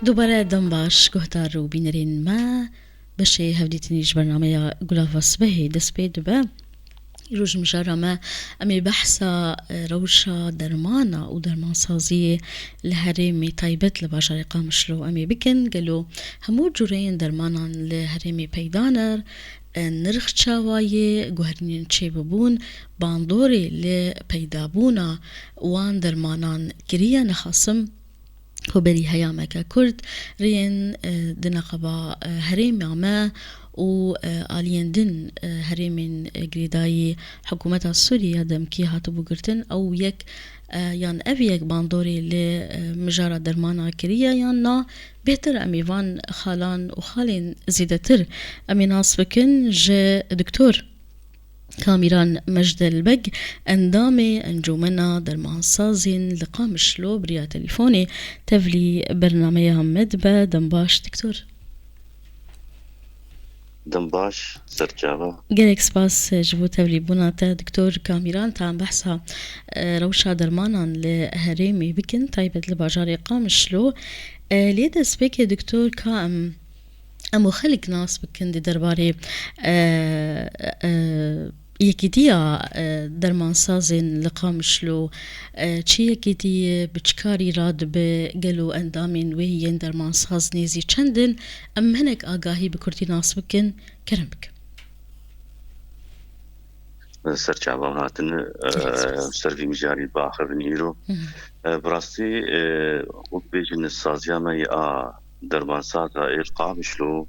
دوباره دم باش گهدار و بینرین ما بشه هفدیتنیش برنامه گلاف صبحی دست بید به روز مجرد ما امی بحثا روشا درمانا و درمان سازی لهرمی طیبت لباشر قامشلو امی بکن گلو همو جورین درمانا لهرمی پیدانر نرخ چاوایه گوهرنین چه ببون باندوری لپیدابونا وان درمانان گریه نخاسم خبري هيامك كرد رين دنقبا هريم عما و آلين دن هريمين قريداي حكومة سوريا دمكي هاتو بقرتن او يك يان افيك باندوري لمجارة درمانا كريا يان نا بهتر اميوان خالان و خالين زيدتر امي ناس بكن جي دكتور كاميران مجد البق اندامي انجومنا درمان سازين لقامشلو بريا تليفوني تفلي برنامجها مدبا دنباش دكتور دنباش سرجابا جالك سباس جبو تفلي بناتا دكتور كاميران تام بحثها روشا درمانا لهريمي بكن طيبة لباجاري قامشلو ليدا سبيكي دكتور كام امو خلق ناس بكن دي درباري یکیتیا درمان سازن لقامشلو چی یکیتی بچکاری راد به گلو اندامین وهی درمان ساز نیزی چندن ام هنک آگاهی بکرتی ناس بکن کرم بک سرچابا هاتن سروی مجاری باخر نیرو براستی وقت بیجن السازیا ما درمان ساز قامشلو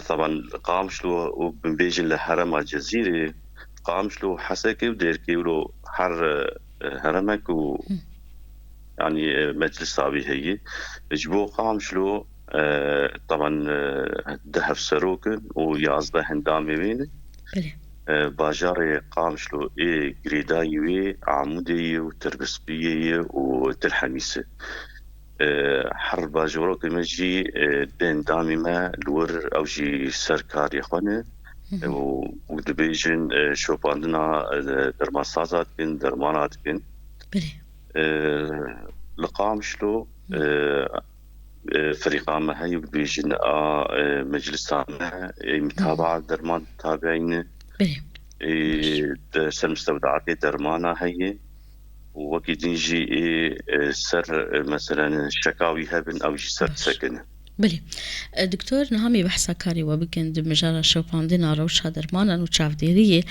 طبعا قامشلو وبنبيجن لحرم الجزيرة قامشلو حسكي وديركي ولو حر هرمك و يعني مجلس صابي هي جبو قامشلو طبعا دهف سروكن ويازده هندامي وين باجاري قامشلو قريدايوي عمودي وتربسبية وترحميسة حر باجورو كمجي دين دامي ما لور او جي سركار يخونه ودبيجن شوباندنا درماسازات كن درمانات كن لقامشلو فريقان ما هي بيجن مجلسان متابعة درمان تابعين سلمستودعات درمانا هي وكي نجي سر مثلا شكاوي هبن او سر سكن بلي دكتور نهامي بحثا كاري وبكن دمجارة شوباندنا روشا درمانا وشاف ديرية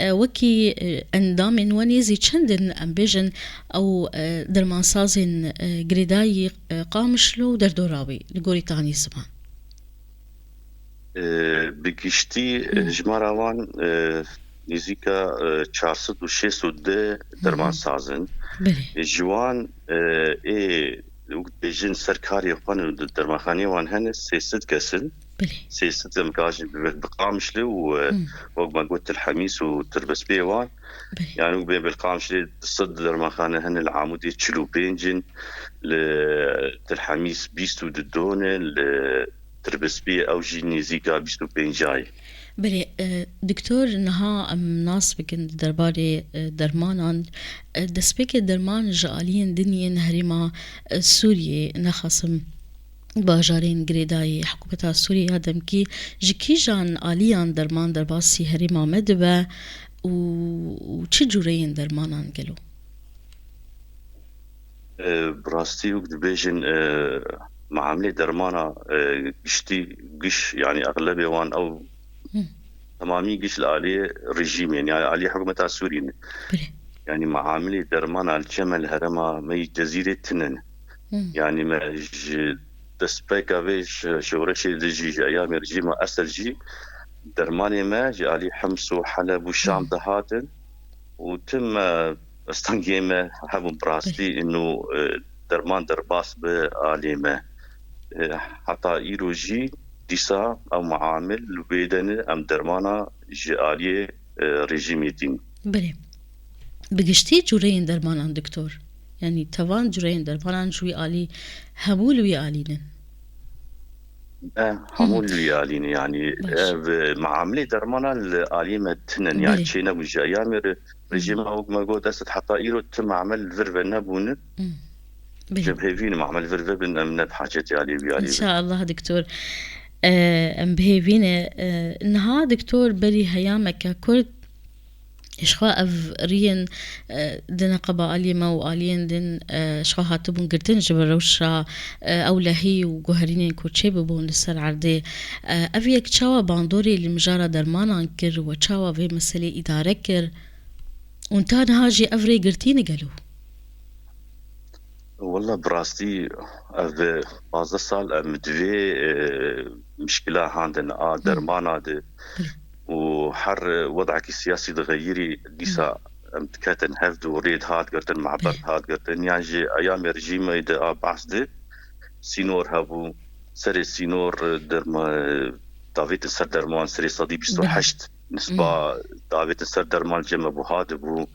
وكي اندامن ونيزي چندن امبيجن او درمان سازن قريداي قامشلو دردوراوي لقوري تاني زمان بكشتي جماراوان نزيكا 406 درمان سازن جوان بيجن سركاري خان درمانخاني وان هن 300 كسن 300 مكاج بقامشلي وما قلت الحميس وتربس بيوان يعني بالقامشلي صد درمانخانه هن العامودي تشلو بينجن للحميس بيستو ددونه لتربس بي او جي نزيكا بيستو بينجاي بلي دكتور نها ام ناس بكن درباري درمانان دسبيك درمان جالين دنيا هريما سوريا نخصم باجارين قريداي حكومة سوريا دمكي جكي جان آليان درمان درباسي هريما مدبا و چه جورين درمانان قلو براستي وقت بيجن معاملة درمانا قشتي قش يعني أغلبية وان أو تمامي قش الآلية رجيم يعني آلية حكومة سوريا يعني معاملة درمانا الجمل هرما مي جزيرة تنن يعني ما دسبيكا بيش شورشي لجي أيام رجيم أسر جي درماني ما جي آلية حمص وحلب والشام دهاتن وتم استنجيمة حبم براستي إنه درمان درباس بآلية ما حتى إيروجي ديسا أو معامل لبيدن أم درمانا جالية رجيميتين بلي بقشتي جورين درمانا دكتور يعني توان جورين درمانا شوي آلي همول وي آلينن همول وي آلين يعني معاملة درمانا الآلية متنن يعني شينا وجا أيام رجيم أو ما قد أست حتى إيرو تم عمل الفرفة نبون بلي جبهيفين معمل فرفبن أمنا بحاجتي عليه إن بيالي. شاء الله دكتور. أم بهيفينة إنها دكتور بلي هيامك كرد إشخاء أف رين دنا قبا أليما وآلين دن إشخاء هاتبون قرتن جبروشا أو لهي وجوهرين كوتشي ببون لسر عردي أفيك تشاوا باندوري لمجارة درمانا انكر وتشاوا في مسألة إدارة كر وانتان هاجي أفري قرتين قالوا. والله براستي أف بعض السال مدفي مشكلة عندنا درمانا دي وحر وضعك السياسي تغيري ديسا كاتن هفدو ريد هاد قرتن معبر هاد قرتن يعني أيام رجيم إذا بعث دي سينور هابو سري سينور درما دافيت السر درمان سري صديق بيستو حشت نسبة دافيت السر درمان جمع بو هاد بو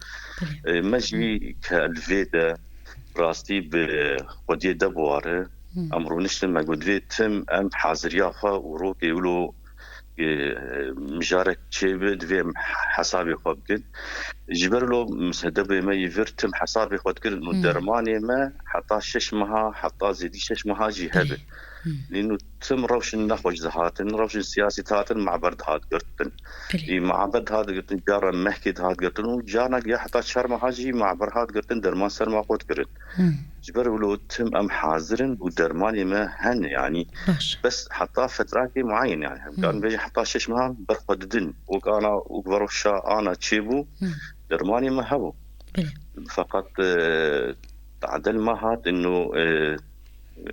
مجي كالفيدا راستي بودي دبواره أمرو نشتن ما قد تم أم حاضريافا وروك يقولوا مجارك تشيبه دوي حسابي خود كن جبرلو مسهدبه ما يفرتم حسابي خود كن انه درماني ما حتى شش مها حتى زيدي شش مها جهبه لانه تم روشن نخوش زهاتن روشن سياسي تاتن مع برد هاد قرتن مع برد هاد قرتن جارا محكي هاد قرتن وجانا يا حتى شهر مها جي مع برد هاد قرتن درمان سر ما خود كرت جبرلو تم ام حاضرن ودرماني ما هن يعني بس حتى فترات معينه يعني كان بيجي حتى شش مها برخددن وكان وبروشا انا تشيبو درماني ما هبو فقط تعدل ما هاد انه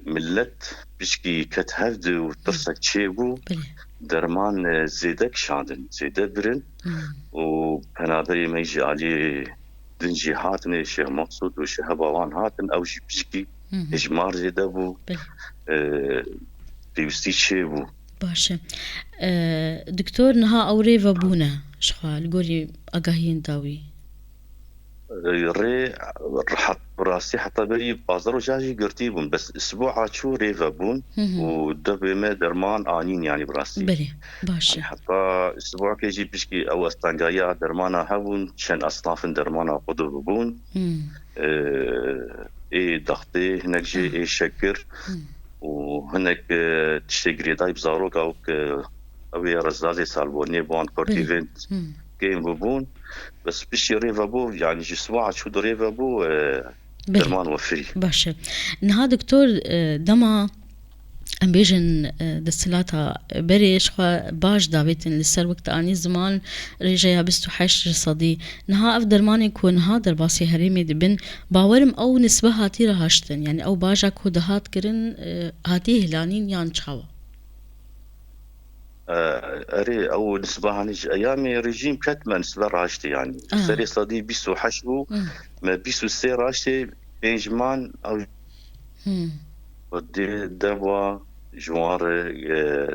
ملت بشكي كتهفد وترسك تشيبو درمان زيدك شادن زيده برن وبنادري ما يجي عليه دنجي هاتن شيخ مقصود وشيخ هبوان هاتن او شي بشكي اجمار زيده بو بيوستي تشيبو باشا. دكتور نها او ريفا بونا شخال قولي اقاهين داوي ري حط براسي حتى بري بازارو جاجي قرتيبون بس اسبوع عاشو ريفا بون ودبي ما درمان انين يعني براسي بلي باشا يعني حتى اسبوع كيجي بشكي او استنجايا درمانا هبون شن اصناف درمانا قدر بون اي ضغطي هناك جي اي شكر وهناك تشتغري دايب زاروك او رزازي سالبوني بون كورتيفنت كيم بون بس بشي ريفا بو يعني جسواعد شو دو ريفا بو درمان وفري باشا. نها دكتور دما ام بيجن دستلاتا بريش خوا باش دافيتن لسر وقت اني زمان رجايا بستو حش صدي نها افدر مان يكون هذا الباسي هريمي دبن باورم او نسبه هاتي رهاشتن يعني او باجا كودهات كرن هاتي هلانين يان تشاوا اري او نسبه هنج ايامي رجيم كتما نسبه راشتي يعني سري صدي بيسو حشبو ما بيسو سي راشتي بينجمان او ودي دبوا جوار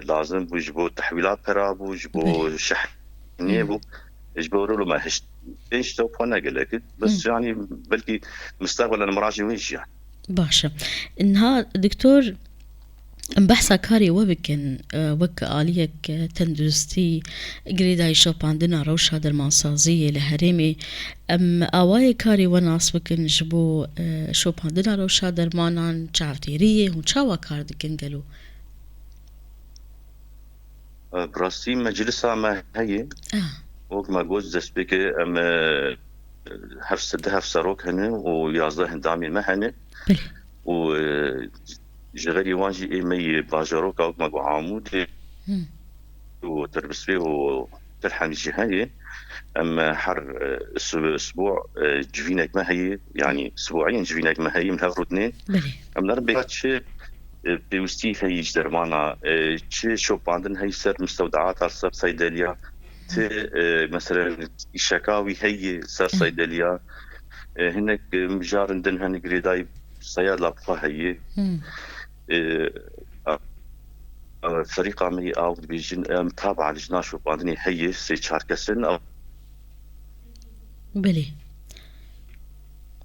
لازم بوجبو تحويلات برابو جبو شحنيبو جبورو له ما هشت ايش تو فانا قلت بس يعني بلكي مستقبلا المراجع ويش يعني باشا. انها دكتور بحثا كاري وبكن وك آليك تندرستي قريدا يشوب عندنا روشا درمانسازية لهريمي ام آواي كاري وناس بكن جبو شوب عندنا روشا درمانان چاوتيرية وچاوا كار دكن قالو براسي مجلسها ما هي وك ما جوز دسبيك ام هف سروك هنا ويازده هندامي ما هنا و جغري وانجي ايمي باجروك او ما عامود وتربسبي وتلحم جهاي اما حر اسبوع جفينك ما هي يعني اسبوعين جفينك ما هي من هفرو اثنين ام نربي شيء بيوستي هي درمانا شيء شو باندن هي سر مستودعات على سب صيدليه مثلا الشكاوي هي سر صيدليه هناك مجارندن هن قريداي صيادله بقى هي فريق عملي او بيجن متابعه لجناش وباندني هي سي شاركسن او بلي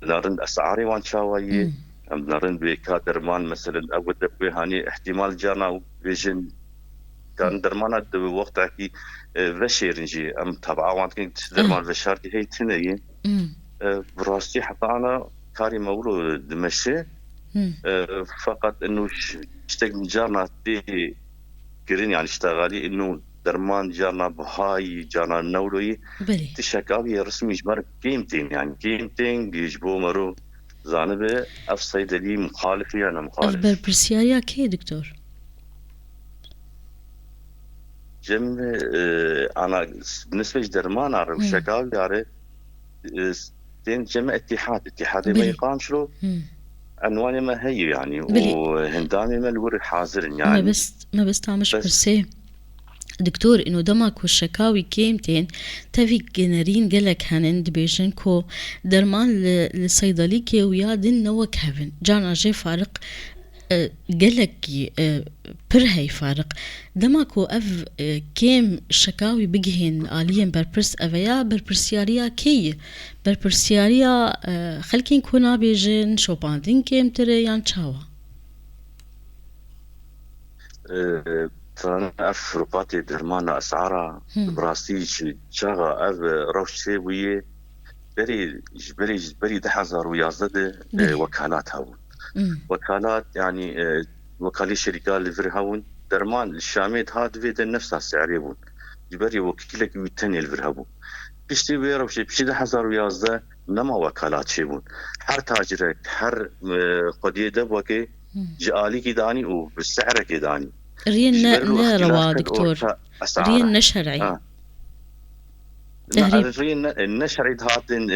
نارن اسعاري وان شاوي نارن بكادرمان مثلا او دبي هاني احتمال جانا بيجن كان درمانات وقتها كي فشيرنجي ام تابعه وان كنت درمان فشارتي هي تنيه براستي حتى انا كاري مولو دمشق فقط انه اشتاق جارنا تي كرين يعني اشتغالي انه درمان جارنا بهاي جارنا نولوي بلي تشكاوي رسمي جمر قيمتين يعني قيمتين يجبو مرو زانبه اف صيدلي مخالف يعني اف مخالف بربرسياريا كي دكتور؟ جم انا بالنسبه لدرمان اعرف شكاوي يعني تين جمع اتحاد ما بلي يقام شلو عنواني ما هي يعني بلي وهندامي ما الوري حاضر ما يعني بس ما بس تعمش بس برسي دكتور انه دمك والشكاوي كيمتين تافي جنرين قالك هنن دبيجن كو درمان للصيدلي كي ويا دين نوك هفن جانا جي فارق قالك برهي فارق دماكو اف كيم شكاوي بجهن آليا بربرس افيا بربرسياريا كي بربرسياريا خلكين كونا بيجن شوباندين كيم تري يان تشاوا فانا اف رباطي درمان اسعارها براسيج جاغا اف روشي ويه بري 10,011 وكالات هاون وكالات يعني وكالي شركات اللي في هاون درمان الشاميت هاد في نفسها السعر يبون جبري وكيلك يتني الفرهبون بيشتي ويرو شي بيشتي 1011 نما وكالات شيبون هر تاجرك هر قضيه دبوكي جالي كيداني وبالسعر كيداني رين روا دكتور رين نشرعي تهريب رين النشر هاتن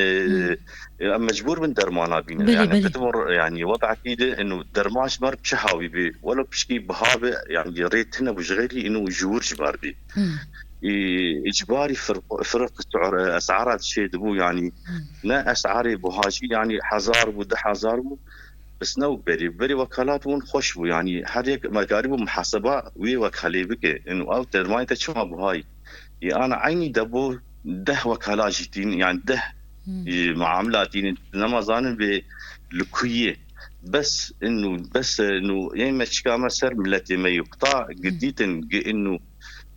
مجبور من درمانا بينا بلي يعني بلي بتمر يعني وضع كيده انه درماش مر بشهاوي بي ولا بشكي بهابه يعني ريت هنا بجغيري انه جور جبار بي اجباري فرق سعر اسعار الشيء دبو يعني لا اسعاري بهاجي يعني 1000 وده 1000 بس نو بري وكالات ون خوش بو يعني هذيك مقارب محاسبه وي وكالي بك انه او درماي تشما بهاي انا عيني دبو ده وكالات جتين يعني ده معاملاتين لما ظان بالكويه بس انه يعني ما تشكا سر ملتي ما يقطع قديتن انه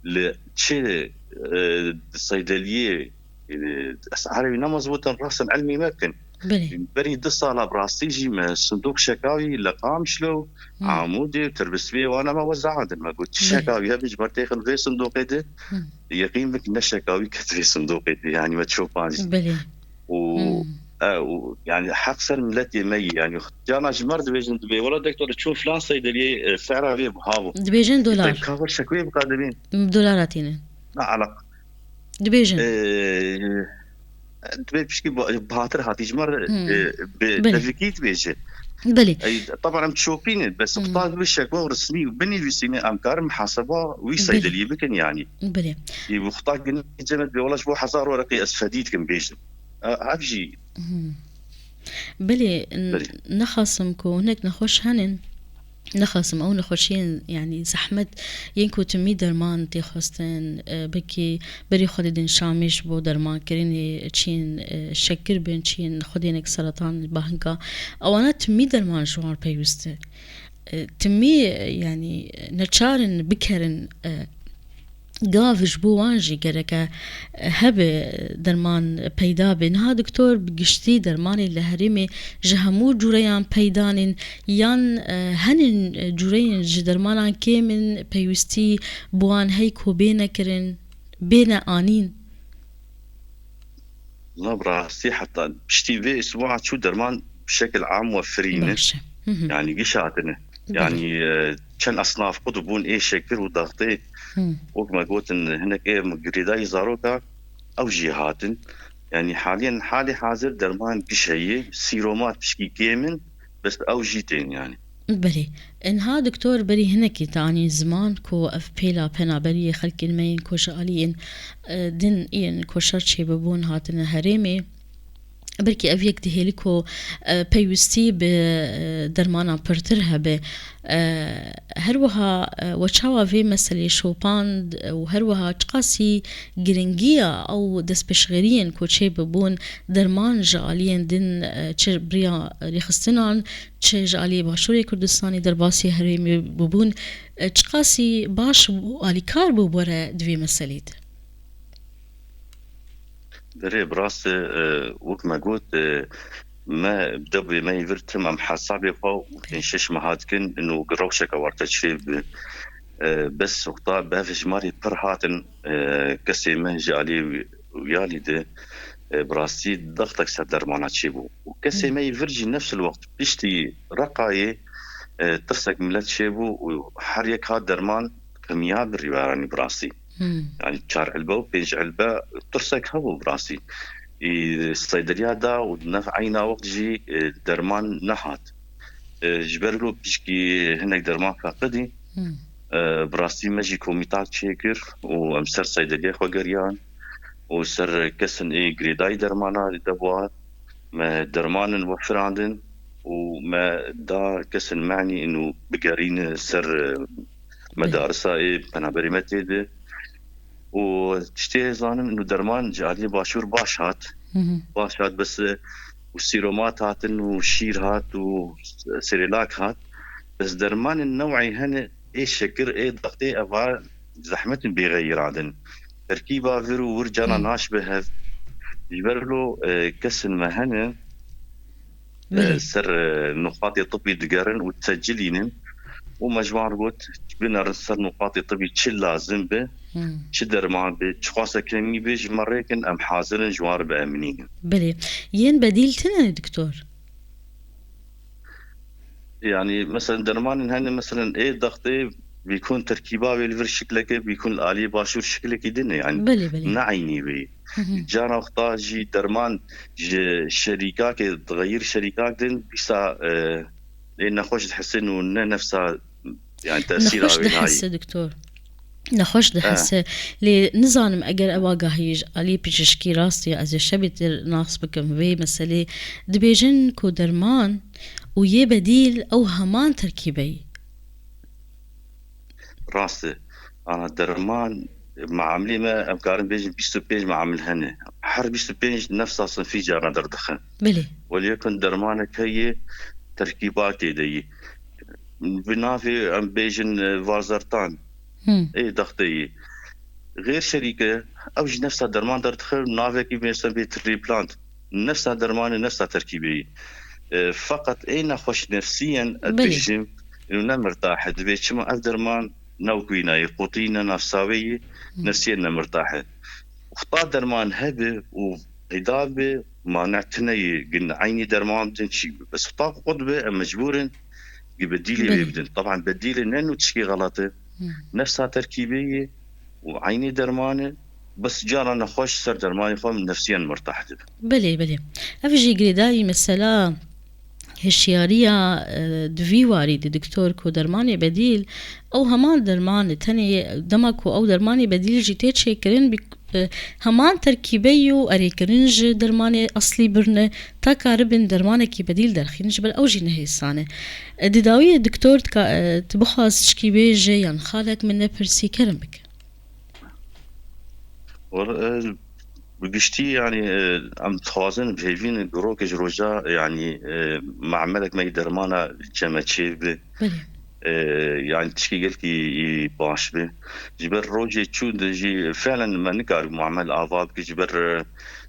لشيء الصيدليه اسعاري مضبوطه راس العلمي ممكن بري دصالة براسيجي من صندوق شكاوي لقام شلو عمودي وتربس بيه وانا ما وزع عندن ما قلت الشكاوي هبج مرتيخل في صندوق ده يقين بك ان الشكاوي كتري صندوق ده يعني ما تشوف بلي يعني حقصر ملتي مي يعني جانا جمر دبيجن دبي ولا دكتور تشوف فلان صيدليه سعرها فيه بهابو دبيجن دولار طيب كاول شكوي بقادمين دولاراتين لا على دبيجن دبي بشكي بهاتر هاتي جمر بتفكيت بيجي بلي اي طبعا تشوفين بس خطاب بالشكوى رسمي وبني في امكار محاسبه ويصيدلي بكن يعني بلي وخطاب جمد بيولاش بو حصار ورقي اسفديت كم بيجن عفجي بلي نخصمكو هناك نخش هنن نخصم او نخوشين يعني زحمت ينكو تمي درمان تي خواستن بكي بري خودين شامش بو درمان كريني تشين شكر بين تشين خودينك سرطان باهنكا او انا تمي درمان جوار بيوسته تمي يعني نتشارن بكرن قافش بو وانجي قرقا هبه درمان پیدا بین ها دکتور بگشتی درمانی لهرمی جهمو جوریان پیدانین یان هنن جورین جدرمانان که من پیوستی بوان هیکو بین کرن بین آنین لا براسي حتى بشتي في اسبوع شو درمان بشكل عام موفرين يعني قشاتنا يعني كان اصناف قطبون ايه شكر وضغطي وكما قلت ان هناك ايه مقريداي زاروكا او جهات يعني حاليا حالي حاضر درمان بشيء سيرومات بشكي كيمن بس او جيتين يعني بلي انها دكتور بري هناك تاني زمان كو اف بيلا بنا بري خلق المين كو شغالين دين اين كو شرشي ببون هاتنا هريمي بركي أفيك تهيلكو بيوستي بدرمانا برترها ب هروها وشاوا في مسألة شوباند وهروها تقاسي جرينجيا أو دسبشغيرين كو تشي ببون درمان جاليين دين تشي بريا ريخستنان تشي جالي باشوري كردستاني درباسي هريمي ببون تقاسي باش آلي كار ببورا دوي مسألة دري براس وكما قلت ما بدبي ما يفرتم أم حاسابي فو شش مهاتكن إنه قروشة كورتش شيء بس وقتا بافش ماري برهاتن كسي مهجي علي ويالي ده براسي ضغطك سدر معنا تشيبو وكسي ما يفرجي نفس الوقت بيشتي رقاية ترسك ملت شيبو وحريك هاد درمان كمياه بالريباراني براسي يعني تشار علبة وبيج علبة ترسك هو براسي الصيدلية دا ونف عينا وقت جي درمان نحات جبرلو بيشكي هناك درمان فاقدي براسي ماجي كوميتات شيكر وامسر صيدلية خوغريان وسر كسن جريداي درمانا دبوات ما درمان نوفر عندن وما دا كسن معني انه بقارين سر مدارسة بنابريمتي دي وتشتي ظانم انه درمان جالي باشور باشات بس والسيرومات هاتن والشير هات وسيريلاك هات بس درمان النوعي هنا شكر ضغطي افا زحمة بيغير عدن تركيبة فيرو ورجانا ناشبه يجبرلو كسن مهنة سر نقاط طبي دقارن وتسجلين ومجموعة ربوت بنا رسر نقاط طبي تشل لازم به شدر مع بتشخاصة كلامي بيج مريكن أم حاضرن جوار بأمنين بلي ين بديل تنا دكتور يعني مثلا درمان هن مثلا ضغطي بيكون تركيبه بالفر شكلك بيكون الآلية باشور شكلك يدنا يعني بلي نعيني بي جانا وقتا جي درمان شركات تغير شركات دين بيسا لأن خوش تحس إنه نفسها يعني تأثير نخوش دحس دكتور نخوش دحس لنظام أجر أواجهيج علي بيجشكي راسي از شبت ناقص بكم في مسألة دبيجن كو درمان ويه بديل أو همان تركيبي راسي أنا درمان معاملي ما أبقارن بيجن بيستو بيج معامل هنا حر بيستو بيج نفسها صنفي جارنا دردخن بلي وليكن درمانك هي تركيبات دي بنافي أم بيجن فازرتان ضغطي غير شركة أوج نفسها درمان دردخن نافي كيف يسمى تريبلانت نفسها درمان نفسها تركيبي فقط خوش نفسيا أدبيجم إنه نمرتاح دبيت شما أدرمان نوكينا يقوطينا نفساوية نفسيا نمرتاح وخطا درمان هبه وغدابه ما نعتني قلنا عيني درمان تنشي بس خطا قطبه مجبور يبديلي يبدل طبعا بديلي نانو تشكي غلطه نفسها تركيبية وعيني درمانه بس جارنا خوش سر درماني خو نفسيا مرتاح بلي أفجي قريداي مثلا هشيارية دوی وارد دكتور كو درماني بديل أو همان درمان تاني دمكو أو درماني بديل جيتيت شكرين همان تركيبيو أريكرنج درماني أصلي برنه تاكاربن درماني كي بديل درخينج بل أوجي نهيسانه دداوية دكتور تبخاز شكي بيجي يعني خالك من نبرسي كرمك بقشتي يعني عم تخوازن بهيفين جروك جروجا يعني معملك ما يدرمانا جماتشي يعني تشكي قلكي باش به جبر روجي تشود جي فعلا ما نقار معمل آفاب جبر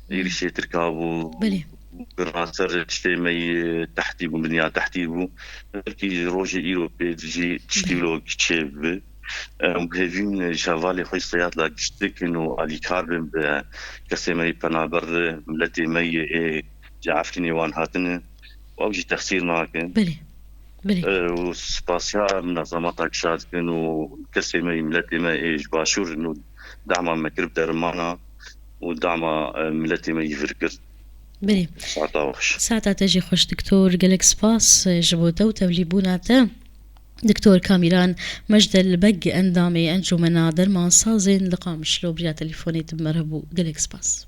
يرشي تركابو قراسر تشتي مي تحتيبو بنيا تحتيبو قلكي روجي إيرو بيجي تشتيلو كتشيب وهذين شغالي خوي صياد لا جشتك إنه علي كاربن بكسمي بنابر ملتي مي جعفتني وان هاتني وأوجي تخسير معك بلي وسباسيا منظمات شاد إنه كسمي ملتي مي باشور إنه دعم مكرب درمانا ودعم ملتي مي فركر بلي ساعتها تجي خوش دكتور قالك سباس جبوتو توليبوناتا دكتور كاميران مجد البق أندامي أنجو منادر ما صازين لقام شلو بريا تليفوني تبمرهبو قلق سباس